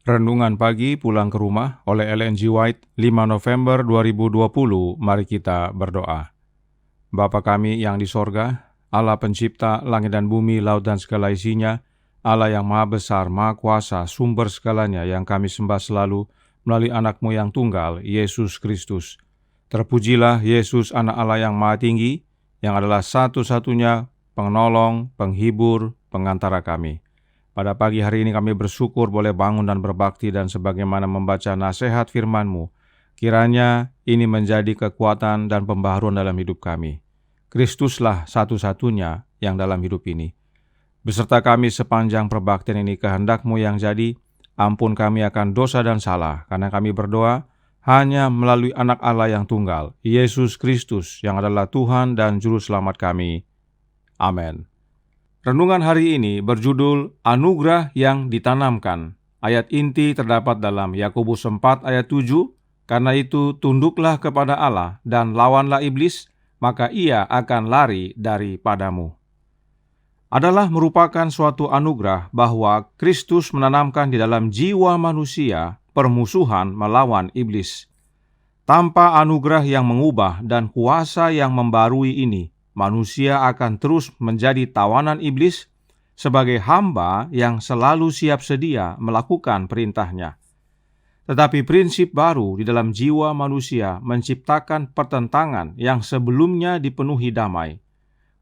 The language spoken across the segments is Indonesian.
Renungan pagi pulang ke rumah oleh Ellen G. White, 5 November 2020. Mari kita berdoa. Bapa kami yang di sorga, Allah pencipta langit dan bumi, laut dan segala isinya, Allah yang maha besar, maha kuasa, sumber segalanya yang kami sembah selalu melalui anak-Mu yang tunggal, Yesus Kristus. Terpujilah Yesus, anak Allah yang maha tinggi, yang adalah satu-satunya penolong, penghibur, pengantara kami. Pada pagi hari ini kami bersyukur boleh bangun dan berbakti dan sebagaimana membaca nasihat firman-Mu. Kiranya ini menjadi kekuatan dan pembaharuan dalam hidup kami. Kristuslah satu-satunya yang dalam hidup ini. Beserta kami sepanjang perbaktian ini, kehendak-Mu yang jadi, ampun kami akan dosa dan salah, karena kami berdoa hanya melalui anak Allah yang tunggal, Yesus Kristus, yang adalah Tuhan dan Juru Selamat kami. Amin. Renungan hari ini berjudul Anugerah yang Ditanamkan. Ayat inti terdapat dalam Yakobus 4 ayat 7, karena itu tunduklah kepada Allah dan lawanlah iblis, maka ia akan lari daripadamu. Adalah merupakan suatu anugerah bahwa Kristus menanamkan di dalam jiwa manusia permusuhan melawan iblis. Tanpa anugerah yang mengubah dan kuasa yang membarui ini, manusia akan terus menjadi tawanan iblis sebagai hamba yang selalu siap sedia melakukan perintahnya. Tetapi prinsip baru di dalam jiwa manusia menciptakan pertentangan yang sebelumnya dipenuhi damai.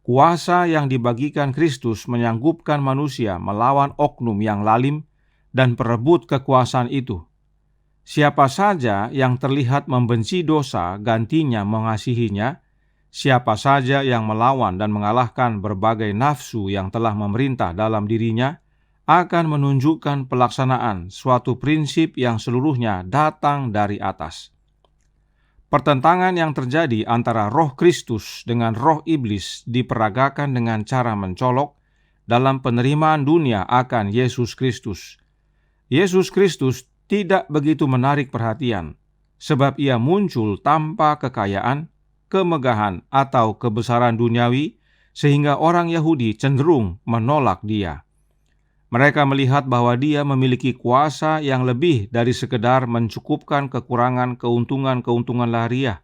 Kuasa yang dibagikan Kristus menyanggupkan manusia melawan oknum yang lalim dan perebut kekuasaan itu. Siapa saja yang terlihat membenci dosa, gantinya mengasihinya. Siapa saja yang melawan dan mengalahkan berbagai nafsu yang telah memerintah dalam dirinya akan menunjukkan pelaksanaan suatu prinsip yang seluruhnya datang dari atas. Pertentangan yang terjadi antara roh Kristus dengan roh iblis diperagakan dengan cara mencolok dalam penerimaan dunia akan Yesus Kristus. Yesus Kristus tidak begitu menarik perhatian, sebab ia muncul tanpa kekayaan, kemegahan atau kebesaran duniawi, sehingga orang Yahudi cenderung menolak dia. Mereka melihat bahwa dia memiliki kuasa yang lebih dari sekedar mencukupkan kekurangan keuntungan lahiriah.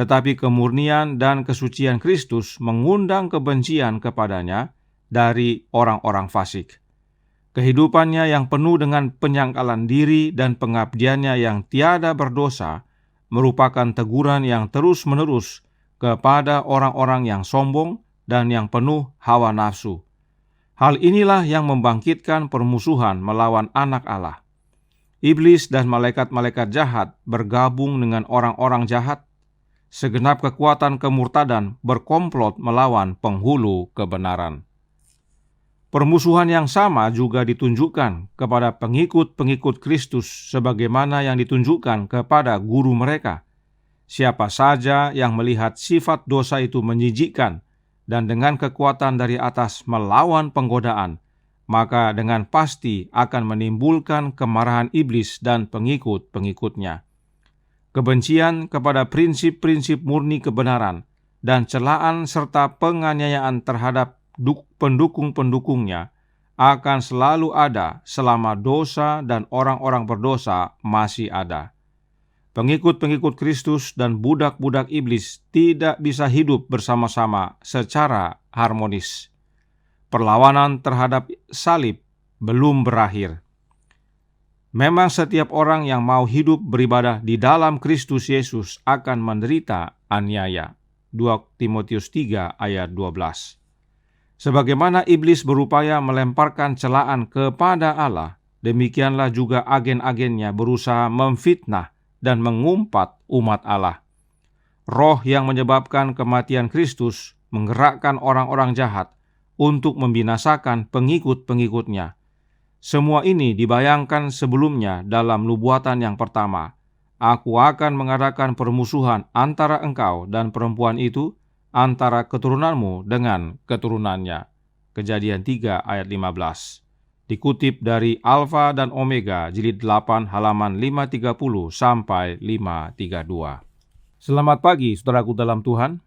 Tetapi kemurnian dan kesucian Kristus mengundang kebencian kepadanya dari orang-orang fasik. Kehidupannya yang penuh dengan penyangkalan diri dan pengabdiannya yang tiada berdosa merupakan teguran yang terus-menerus kepada orang-orang yang sombong dan yang penuh hawa nafsu. Hal inilah yang membangkitkan permusuhan melawan anak Allah. Iblis dan malaikat-malaikat jahat bergabung dengan orang-orang jahat. Segenap kekuatan kemurtadan berkomplot melawan penghulu kebenaran. Permusuhan yang sama juga ditunjukkan kepada pengikut-pengikut Kristus sebagaimana yang ditunjukkan kepada guru mereka. Siapa saja yang melihat sifat dosa itu menjijikkan dan dengan kekuatan dari atas melawan penggodaan, maka dengan pasti akan menimbulkan kemarahan iblis dan pengikut-pengikutnya. Kebencian kepada prinsip-prinsip murni kebenaran dan celaan serta penganiayaan terhadap pendukung-pendukungnya akan selalu ada selama dosa dan orang-orang berdosa masih ada. Pengikut-pengikut Kristus dan budak-budak iblis tidak bisa hidup bersama-sama secara harmonis. Perlawanan terhadap salib belum berakhir. Memang setiap orang yang mau hidup beribadah di dalam Kristus Yesus akan menderita aniaya. 2 Timotius 3 ayat 12. Sebagaimana iblis berupaya melemparkan celaan kepada Allah, demikianlah juga agen-agennya berusaha memfitnah dan mengumpat umat Allah. Roh yang menyebabkan kematian Kristus menggerakkan orang-orang jahat untuk membinasakan pengikut-pengikutnya. Semua ini dibayangkan sebelumnya dalam nubuatan yang pertama. Aku akan mengadakan permusuhan antara engkau dan perempuan itu, antara keturunanmu dengan keturunannya. Kejadian 3 ayat 15. Dikutip dari Alfa dan Omega, jilid 8 halaman 530 sampai 532. Selamat pagi saudaraku dalam Tuhan.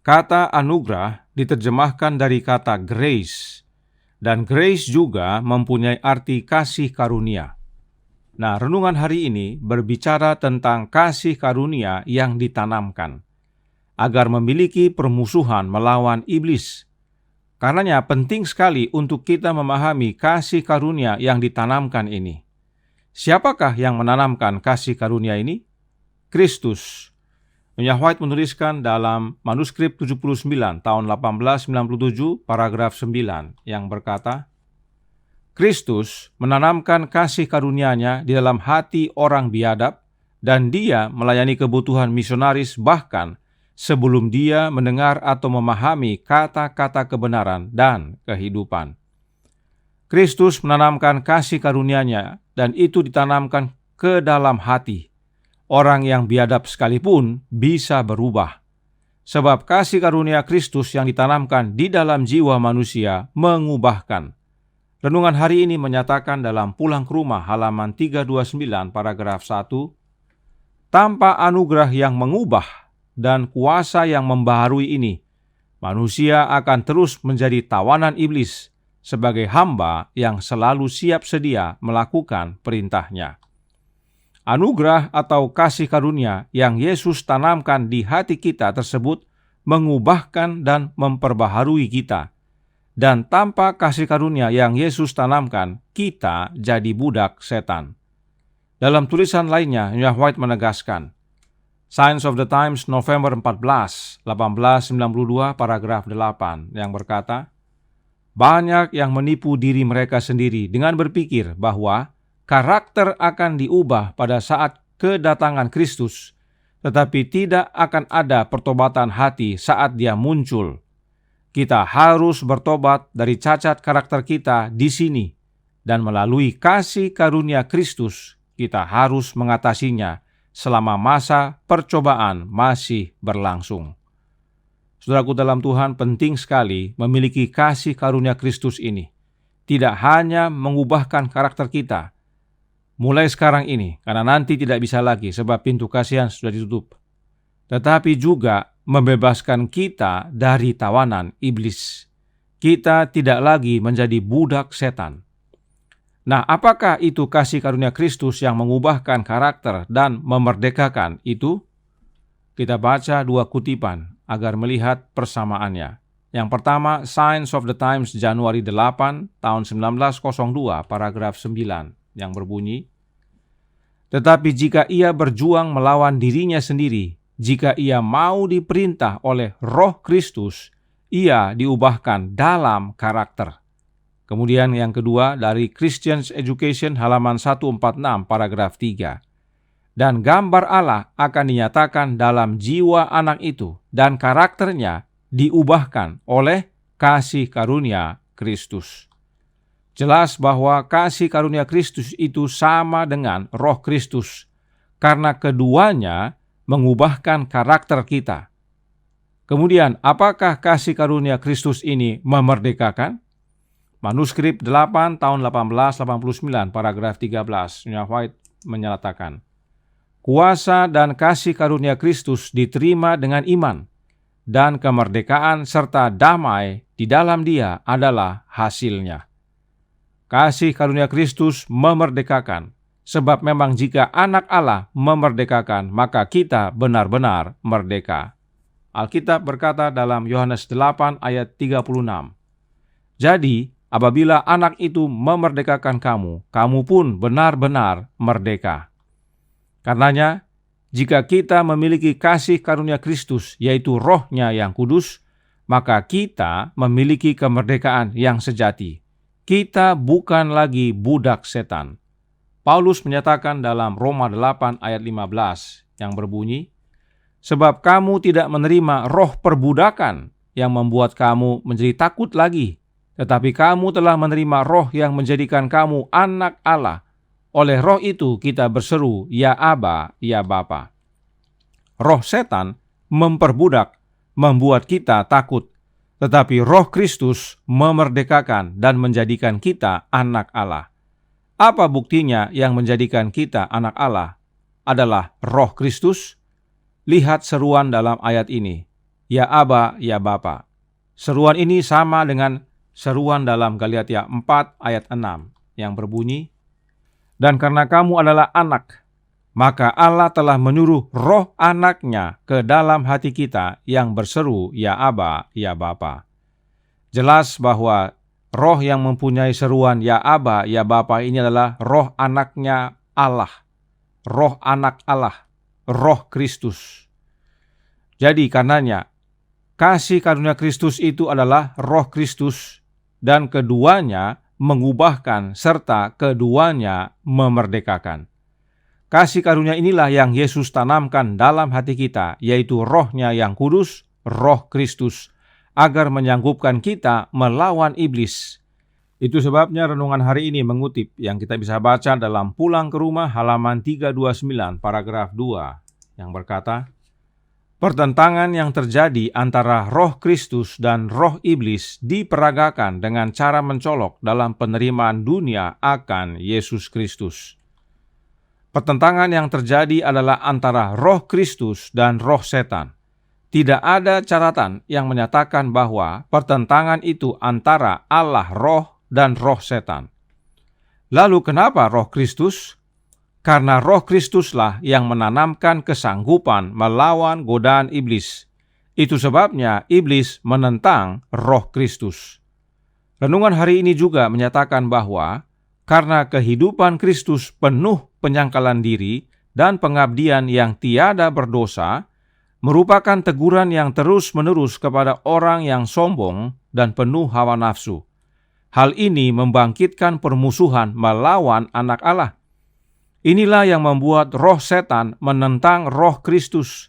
Kata anugerah diterjemahkan dari kata grace Dan grace juga mempunyai arti kasih karunia. Nah, renungan hari ini berbicara tentang kasih karunia yang ditanamkan, agar memiliki permusuhan melawan iblis. Karenanya penting sekali untuk kita memahami kasih karunia yang ditanamkan ini. Siapakah yang menanamkan kasih karunia ini? Kristus. Nyonya White menuliskan dalam manuskrip 79 tahun 1897 paragraf 9 yang berkata, Kristus menanamkan kasih karunia-Nya di dalam hati orang biadab dan Dia melayani kebutuhan misionaris bahkan sebelum Dia mendengar atau memahami kata-kata kebenaran dan kehidupan. Kristus menanamkan kasih karunia-Nya dan itu ditanamkan ke dalam hati. Orang yang biadab sekalipun bisa berubah. Sebab kasih karunia Kristus yang ditanamkan di dalam jiwa manusia mengubahkan. Renungan hari ini menyatakan dalam Pulang ke Rumah halaman 329 paragraf 1, tanpa anugerah yang mengubah dan kuasa yang membaharui ini, manusia akan terus menjadi tawanan iblis sebagai hamba yang selalu siap sedia melakukan perintahnya. Anugerah atau kasih karunia yang Yesus tanamkan di hati kita tersebut mengubahkan dan memperbaharui kita. Dan tanpa kasih karunia yang Yesus tanamkan, kita jadi budak setan. Dalam tulisan lainnya, Nyonya White menegaskan, Signs of the Times November 14, 1892 paragraf 8 yang berkata, banyak yang menipu diri mereka sendiri dengan berpikir bahwa karakter akan diubah pada saat kedatangan Kristus, tetapi tidak akan ada pertobatan hati saat Dia muncul. Kita harus bertobat dari cacat karakter kita di sini, dan melalui kasih karunia Kristus, kita harus mengatasinya selama masa percobaan masih berlangsung. Saudaraku dalam Tuhan, penting sekali memiliki kasih karunia Kristus ini. Tidak hanya mengubahkan karakter kita, mulai sekarang ini, karena nanti tidak bisa lagi sebab pintu kasihan sudah ditutup. Tetapi juga membebaskan kita dari tawanan iblis. Kita tidak lagi menjadi budak setan. Nah, apakah itu kasih karunia Kristus yang mengubahkan karakter dan memerdekakan itu? Kita baca dua kutipan agar melihat persamaannya. Yang pertama, Signs of the Times Januari 8 tahun 1902 paragraf 9 yang berbunyi, tetapi jika ia berjuang melawan dirinya sendiri, jika ia mau diperintah oleh Roh Kristus, ia diubahkan dalam karakter. Kemudian yang kedua dari Christian's Education halaman 146 paragraf 3. Dan gambar Allah akan dinyatakan dalam jiwa anak itu dan karakternya diubahkan oleh kasih karunia Kristus. Jelas bahwa kasih karunia Kristus itu sama dengan Roh Kristus, karena keduanya mengubahkan karakter kita. Kemudian, apakah kasih karunia Kristus ini memerdekakan? Manuskrip 8 tahun 1889 paragraf 13, Nyonya White menyatakan, kuasa dan kasih karunia Kristus diterima dengan iman, dan kemerdekaan serta damai di dalam Dia adalah hasilnya. Kasih karunia Kristus memerdekakan, sebab memang jika anak Allah memerdekakan, maka kita benar-benar merdeka. Alkitab berkata dalam Yohanes 8 ayat 36, jadi apabila anak itu memerdekakan kamu, kamu pun benar-benar merdeka. Karenanya, jika kita memiliki kasih karunia Kristus, yaitu Roh-Nya yang kudus, maka kita memiliki kemerdekaan yang sejati. Kita bukan lagi budak setan. Paulus menyatakan dalam Roma 8 ayat 15 yang berbunyi, sebab kamu tidak menerima roh perbudakan yang membuat kamu menjadi takut lagi, tetapi kamu telah menerima roh yang menjadikan kamu anak Allah. Oleh roh itu kita berseru, ya Aba, ya Bapa. Roh setan memperbudak, membuat kita takut. Tetapi Roh Kristus memerdekakan dan menjadikan kita anak Allah. Apa buktinya yang menjadikan kita anak Allah? Adalah Roh Kristus. Lihat seruan dalam ayat ini. Ya Aba, ya Bapa. Seruan ini sama dengan seruan dalam Galatia 4 ayat 6 yang berbunyi, "Dan karena kamu adalah anak, maka Allah telah menyuruh roh anaknya ke dalam hati kita yang berseru, ya Aba, ya Bapa." Jelas bahwa roh yang mempunyai seruan ya Aba, ya Bapa ini adalah roh anaknya Allah, roh anak Allah, roh Kristus. Jadi karenanya, kasih karunia Kristus itu adalah roh Kristus, dan keduanya mengubahkan serta keduanya memerdekakan. Kasih karunia inilah yang Yesus tanamkan dalam hati kita, yaitu rohnya yang kudus, roh Kristus, agar menyanggupkan kita melawan iblis. Itu sebabnya renungan hari ini mengutip yang kita bisa baca dalam Pulang ke Rumah halaman 329 paragraf 2 yang berkata, "Pertentangan yang terjadi antara roh Kristus dan roh iblis diperagakan dengan cara mencolok dalam penerimaan dunia akan Yesus Kristus." Pertentangan yang terjadi adalah antara roh Kristus dan roh setan. Tidak ada catatan yang menyatakan bahwa pertentangan itu antara Allah roh dan roh setan. Lalu kenapa roh Kristus? Karena roh Kristuslah yang menanamkan kesanggupan melawan godaan iblis. Itu sebabnya iblis menentang roh Kristus. Renungan hari ini juga menyatakan bahwa karena kehidupan Kristus penuh penyangkalan diri dan pengabdian yang tiada berdosa, merupakan teguran yang terus-menerus kepada orang yang sombong dan penuh hawa nafsu. Hal ini membangkitkan permusuhan melawan anak Allah. Inilah yang membuat roh setan menentang roh Kristus.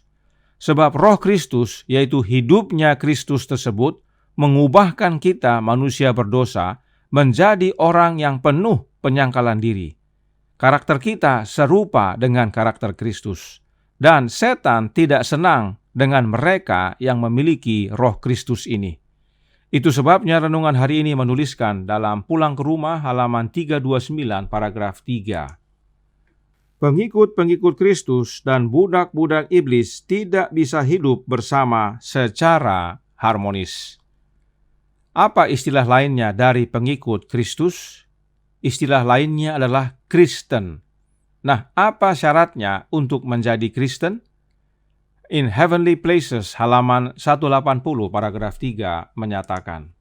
Sebab roh Kristus, yaitu hidupnya Kristus tersebut, mengubahkan kita manusia berdosa menjadi orang yang penuh penyangkalan diri. Karakter kita serupa dengan karakter Kristus. Dan setan tidak senang dengan mereka yang memiliki roh Kristus ini. Itu sebabnya renungan hari ini menuliskan dalam Pulang ke Rumah halaman 329 paragraf 3. Pengikut-pengikut Kristus dan budak-budak iblis tidak bisa hidup bersama secara harmonis. Apa istilah lainnya dari pengikut Kristus? Istilah lainnya adalah Kristen. Nah, apa syaratnya untuk menjadi Kristen? In Heavenly Places halaman 180 paragraf 3 menyatakan,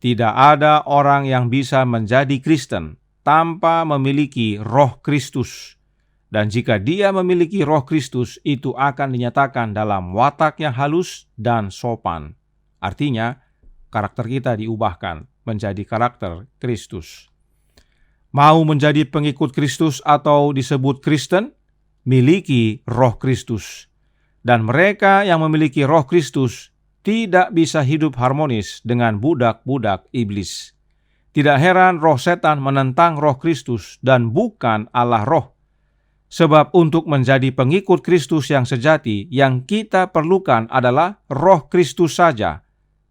"Tidak ada orang yang bisa menjadi Kristen tanpa memiliki roh Kristus. Dan jika dia memiliki roh Kristus, itu akan dinyatakan dalam watak yang halus dan sopan." Artinya, karakter kita diubahkan menjadi karakter Kristus. Mau menjadi pengikut Kristus atau disebut Kristen, miliki roh Kristus. Dan mereka yang memiliki roh Kristus tidak bisa hidup harmonis dengan budak-budak iblis. Tidak heran roh setan menentang roh Kristus dan bukan Allah roh. Sebab untuk menjadi pengikut Kristus yang sejati, yang kita perlukan adalah roh Kristus saja,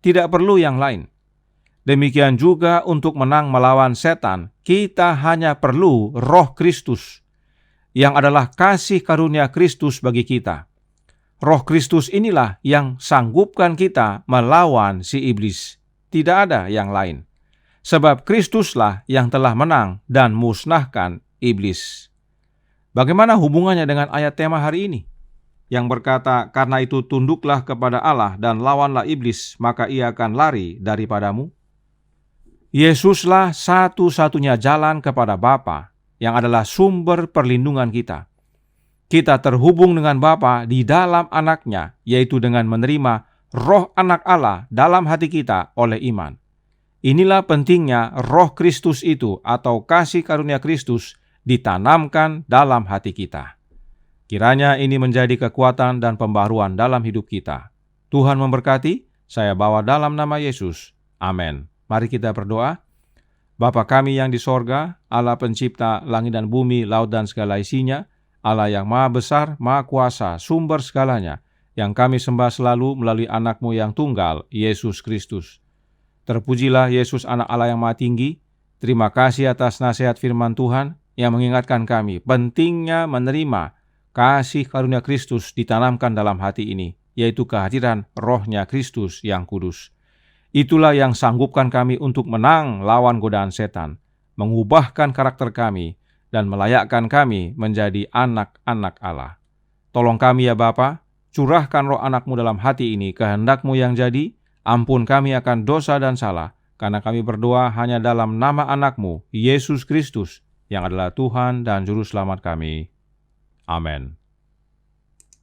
tidak perlu yang lain. Demikian juga untuk menang melawan setan, kita hanya perlu roh Kristus, yang adalah kasih karunia Kristus bagi kita. Roh Kristus inilah yang sanggupkan kita melawan si iblis. Tidak ada yang lain. Sebab Kristuslah yang telah menang dan musnahkan iblis. Bagaimana hubungannya dengan ayat tema hari ini? Yang berkata, "Karena itu tunduklah kepada Allah dan lawanlah iblis, maka ia akan lari daripadamu." Yesuslah satu-satunya jalan kepada Bapa, yang adalah sumber perlindungan kita. Kita terhubung dengan Bapa di dalam Anaknya, yaitu dengan menerima roh anak Allah dalam hati kita oleh iman. Inilah pentingnya roh Kristus itu atau kasih karunia Kristus ditanamkan dalam hati kita. Kiranya ini menjadi kekuatan dan pembaharuan dalam hidup kita. Tuhan memberkati, saya bawa dalam nama Yesus. Amin. Mari kita berdoa. Bapa kami yang di sorga, Allah pencipta langit dan bumi, laut dan segala isinya, Allah yang maha besar, maha kuasa, sumber segalanya, yang kami sembah selalu melalui anak-Mu yang tunggal, Yesus Kristus. Terpujilah Yesus anak Allah yang maha tinggi. Terima kasih atas nasihat firman Tuhan yang mengingatkan kami pentingnya menerima kasih karunia Kristus ditanamkan dalam hati ini, yaitu kehadiran rohnya Kristus yang kudus. Itulah yang sanggupkan kami untuk menang lawan godaan setan, mengubahkan karakter kami, dan melayakkan kami menjadi anak-anak Allah. Tolong kami ya Bapa, curahkan roh anak-Mu dalam hati ini, kehendak-Mu yang jadi, ampun kami akan dosa dan salah, karena kami berdoa hanya dalam nama anak-Mu, Yesus Kristus, yang adalah Tuhan dan Juru Selamat kami. Amin.